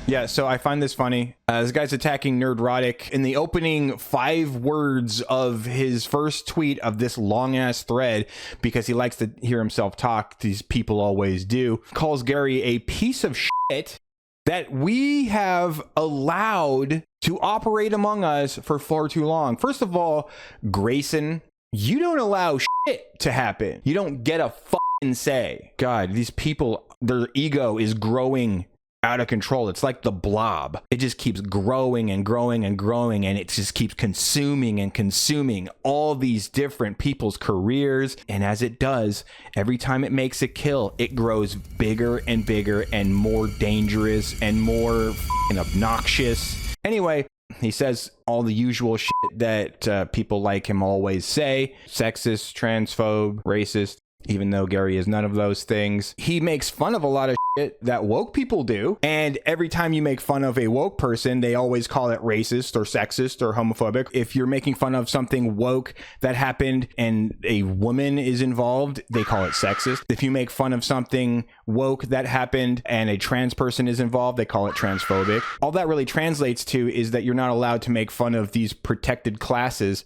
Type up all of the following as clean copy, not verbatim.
Yeah, so I find this funny. This guy's attacking NERDROTIC. In the opening 5 words of his first tweet of this long-ass thread, because he likes to hear himself talk, these people always do, calls Gary a piece of shit that we have allowed to operate among us for far too long. First of all, GrAYson, you don't allow shit to happen. You don't get a fucking say. God, these people, their ego is growing out of control. It's like the blob. It just keeps growing and growing and growing, and it just keeps consuming and consuming all these different people's careers. And as it does, every time it makes a kill, it grows bigger and bigger and more dangerous and more obnoxious. Anyway, he says all the usual shit that people like him always say: sexist, transphobe, racist. Even though Gary is none of those things, he makes fun of a lot of shit that woke people do. And every time you make fun of a woke person, they always call it racist or sexist or homophobic. If you're making fun of something woke that happened and a woman is involved, they call it sexist. If you make fun of something woke that happened and a trans person is involved, they call it transphobic. All that really translates to is that you're not allowed to make fun of these protected classes.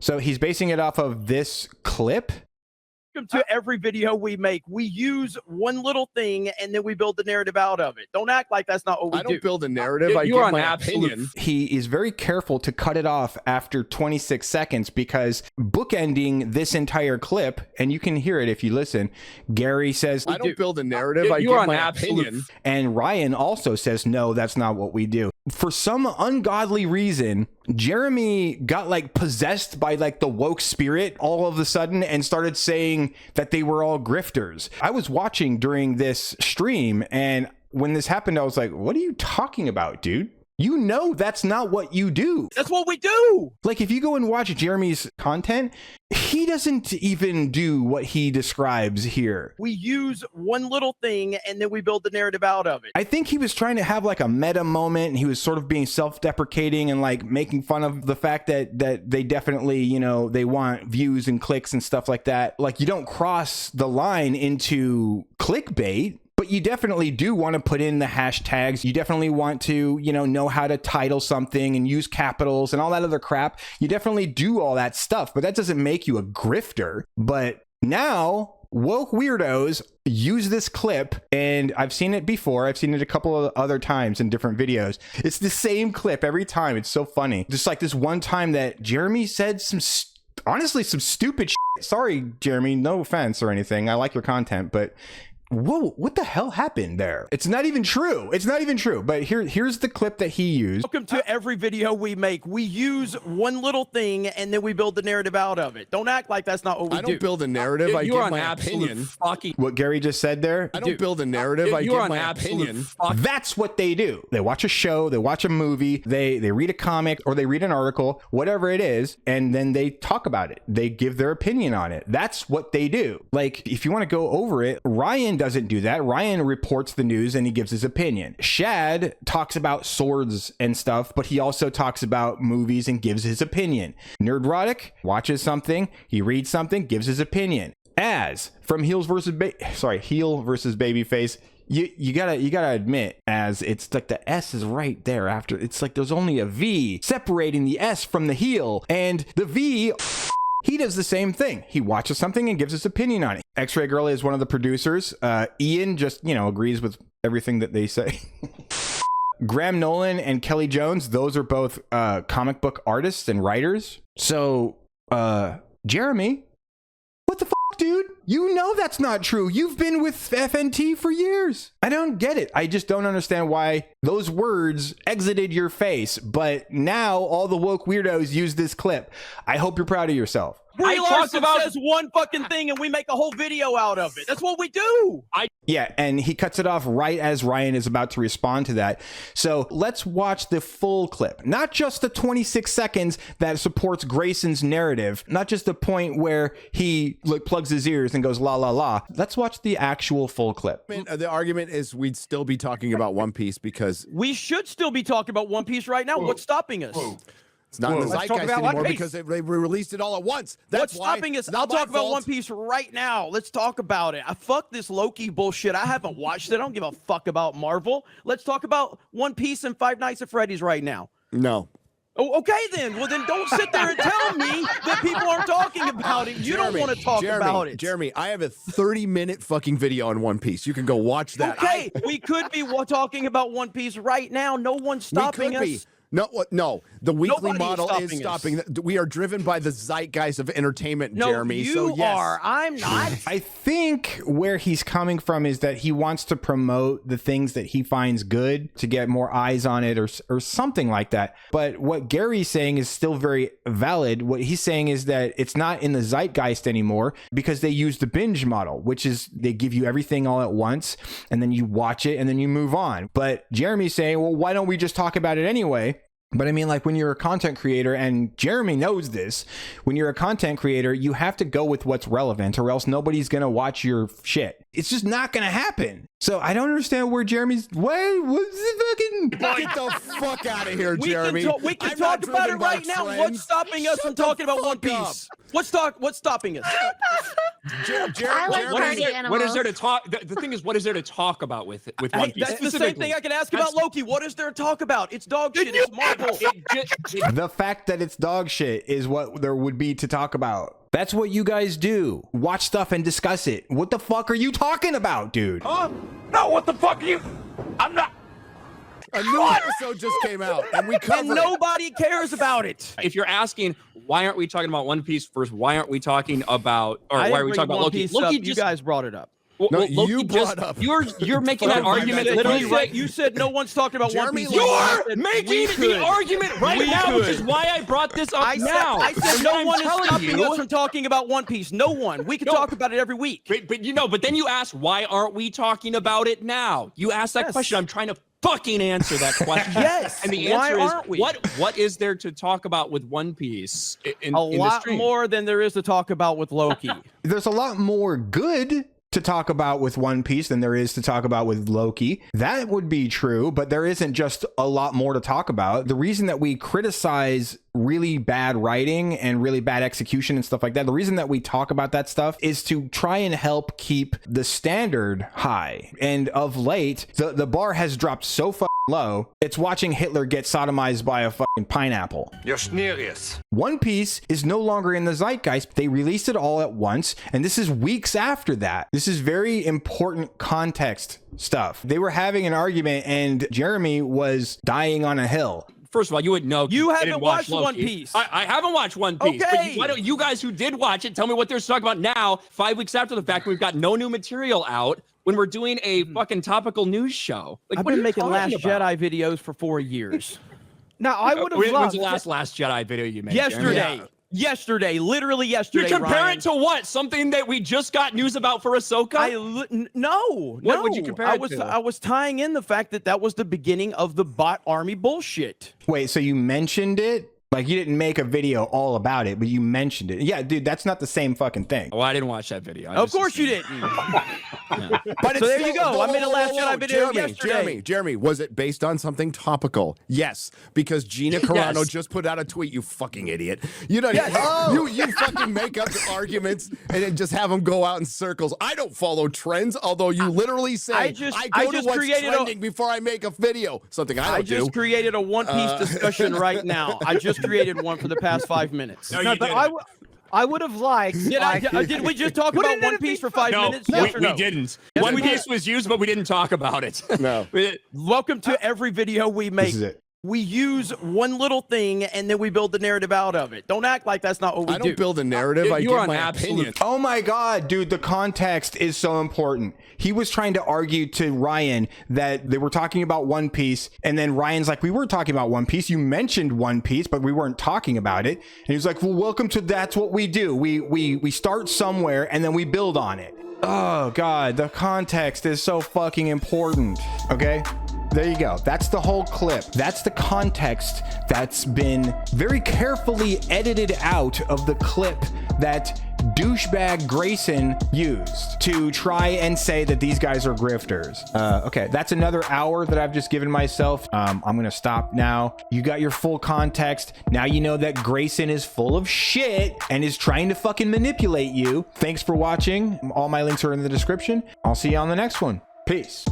So he's basing it off of this clip. To every video we make, we use one little thing and then we build the narrative out of it. Don't act like that's not what we do. I don't build a narrative. I give my opinion. He is very careful to cut it off after 26 seconds because bookending this entire clip, and you can hear it if you listen, Gary says, I don't build a narrative. I give my opinion. And Ryan also says, no, that's not what we do. For some ungodly reason, Jeremy got like possessed by like the woke spirit all of a sudden and started saying that they were all grifters. I was watching during this stream, and when this happened, I was like, what are you talking about, dude? You know that's not what you do. That's what we do. Like, if you go and watch Jeremy's content, he doesn't even do what he describes here. We use one little thing and then we build the narrative out of it. I think he was trying to have like a meta moment, and he was sort of being self-deprecating and like making fun of the fact that they definitely, you know, they want views and clicks and stuff like that. Like, you don't cross the line into clickbait. But you definitely do want to put in the hashtags. You definitely want to, you know how to title something and use capitals and all that other crap. You definitely do all that stuff, but that doesn't make you a grifter. But now woke weirdos use this clip, and I've seen it before. I've seen it a couple of other times in different videos. It's the same clip every time. It's so funny. Just like this one time that Jeremy said honestly, some stupid shit. Sorry, Jeremy, no offense or anything. I like your content, but whoa, what the hell happened there? It's not even true. It's not even true. But here's the clip that he used. Welcome to every video we make. We use one little thing and then we build the narrative out of it. Don't act like that's not what we do. I don't build a narrative. I give my opinion. What Gary just said there? I don't build a narrative. I give my opinion. That's what they do. They watch a show, they watch a movie, they read a comic, or they read an article, whatever it is, and then they talk about it. They give their opinion on it. That's what they do. Like, if you want to go over it, Ryan doesn't do that. Ryan reports the news and he gives his opinion. Shad talks about swords and stuff, but he also talks about movies and gives his opinion. NERDROTIC watches something, he reads something, gives his opinion. As from Heel versus Babyface, you gotta admit, as it's like the S is right there after. It's like there's only a V separating the S from the heel, and the V. He does the same thing. He watches something and gives his opinion on it. X-Ray Girl is one of the producers. Ian just, agrees with everything that they say. Graham Nolan and Kelly Jones, those are both comic book artists and writers. So, Jeremy, what the fuck, dude? You know that's not true. You've been with FNT for years. I don't get it. I just don't understand why those words exited your face. But now all the woke weirdos use this clip. I hope you're proud of yourself. Brie Larson says one fucking thing and we make a whole video out of it. That's what we do. Yeah, and he cuts it off right as Ryan is about to respond to that. So let's watch the full clip. Not just the 26 seconds that supports GrAYson's narrative. Not just the point where he plugs his ears and goes la la la. Let's watch the actual full clip. The argument is we'd still be talking about One Piece because we should still be talking about One Piece right now. What's stopping us? It's not in the zeitgeist anymore because they released it all at once. What's stopping us? I'll talk about One Piece right now. Let's talk about it. Fuck this Loki bullshit. I haven't watched it. I don't give a fuck about Marvel. Let's talk about One Piece and Five Nights at Freddy's right now. No. Oh, okay then. Well, then don't sit there and tell me that people aren't talking about it. You don't want to talk about it. Jeremy, I have a 30-minute fucking video on One Piece. You can go watch that. Okay, we could be talking about One Piece right now. No one's stopping us. No, the weekly model is stopping stopping. We are driven by the zeitgeist of entertainment, no, Jeremy. You are. I'm not. I think where he's coming from is that he wants to promote the things that he finds good to get more eyes on it or something like that. But what Gary's saying is still very valid. What he's saying is that it's not in the zeitgeist anymore because they use the binge model, which is they give you everything all at once and then you watch it and then you move on. But Jeremy's saying, well, why don't we just talk about it anyway? But I mean, like when you're a content creator, and Jeremy knows this, when you're a content creator, you have to go with what's relevant or else nobody's going to watch your shit. It's just not going to happen. So I don't understand where Jeremy's, what's the fucking... Get the fuck out of here, Jeremy. We can talk about it right now. What's stopping us from talking about One Piece? What's stopping us? What is there to talk? The thing is, what is there to talk about with One Piece? That's the same thing I can ask about Loki. What is there to talk about? It's dog shit. It's Marvel. The fact that it's dog shit is what there would be to talk about. That's what you guys do. Watch stuff and discuss it. What the fuck are you talking about, dude? Huh? No, what the fuck are you? I'm not. A new episode just came out, and we covered and nobody cares about it. If you're asking, why aren't we talking about One Piece first? Why aren't we talking about, or why are we talking about Loki? Loki, you guys brought it up. No, you brought up. You're making that argument literally right. You said no one's talking about One Piece. You're making the argument right now, which is why I brought this up now. I said no one is stopping us from talking about One Piece. No one. We can talk about it every week. But then you ask, why aren't we talking about it now? You asked that question. I'm trying to fucking answer that question. Yes. And the answer is, what is there to talk about with One Piece? A lot more than there is to talk about with Loki. There's a lot more good to talk about with One Piece than there is to talk about with Loki. That would be true, but there isn't just a lot more to talk about. The reason that we criticize really bad writing and really bad execution and stuff like that, the reason that we talk about that stuff is to try and help keep the standard high. And of late, the bar has dropped so fucking low, it's watching Hitler get sodomized by a fucking pineapple. You're serious. One Piece is no longer in the zeitgeist. They released it all at once, and this is weeks after that. This is very important context stuff. They were having an argument, and Jeremy was dying on a hill. First of all, you would know. You haven't watched One Piece. I haven't watched One Piece. Okay. But why don't you guys who did watch it tell me what there's to talk about now, 5 weeks after the fact, we've got no new material out when we're doing a fucking topical news show. Like, I've been making Last Jedi videos for 4 years. Now, I would have loved... When's the last Jedi video you made? Yesterday. Yesterday, literally yesterday. You compare it to what? Something that we just got news about for Ahsoka? No. What would you compare it to? I was tying in the fact that was the beginning of the bot army bullshit. Wait, so you mentioned it? Like, you didn't make a video all about it, but you mentioned it. Yeah, dude, that's not the same fucking thing. Well, I didn't watch that video. Of course you didn't. Yeah. But so there you go. I made a Last Jedi video yesterday. Jeremy, was it based on something topical? Yes, because Gina Carano just put out a tweet. You fucking idiot. You know, you fucking make up arguments and then just have them go out in circles. I don't follow trends, although you literally say I go to what's trending before I make a video. Something I don't do. I just created a One Piece discussion right now. I just created one for the past 5 minutes. No, but I would have liked. Did we just talk about One Piece for 5 minutes? No, we didn't. Yes, One Piece was used, but we didn't talk about it. No. Welcome to every video we make. This is it. We use one little thing and then we build the narrative out of it. Don't act like that's not what we do. I don't build a narrative. I give my opinion. Oh my God, dude, the context is so important. He was trying to argue to Ryan that they were talking about One Piece, and then Ryan's like, we were talking about One Piece. You mentioned One Piece, but we weren't talking about it. And he was like, well, welcome to That's What We Do. We start somewhere and then we build on it. Oh God, the context is so fucking important. Okay? There you go. That's the whole clip. That's the context that's been very carefully edited out of the clip that douchebag GrAYson used to try and say that these guys are grifters. Okay, that's another hour that I've just given myself. I'm gonna stop now. You got your full context. Now you know that GrAYson is full of shit and is trying to fucking manipulate you. Thanks for watching. All my links are in the description. I'll see you on the next one. Peace.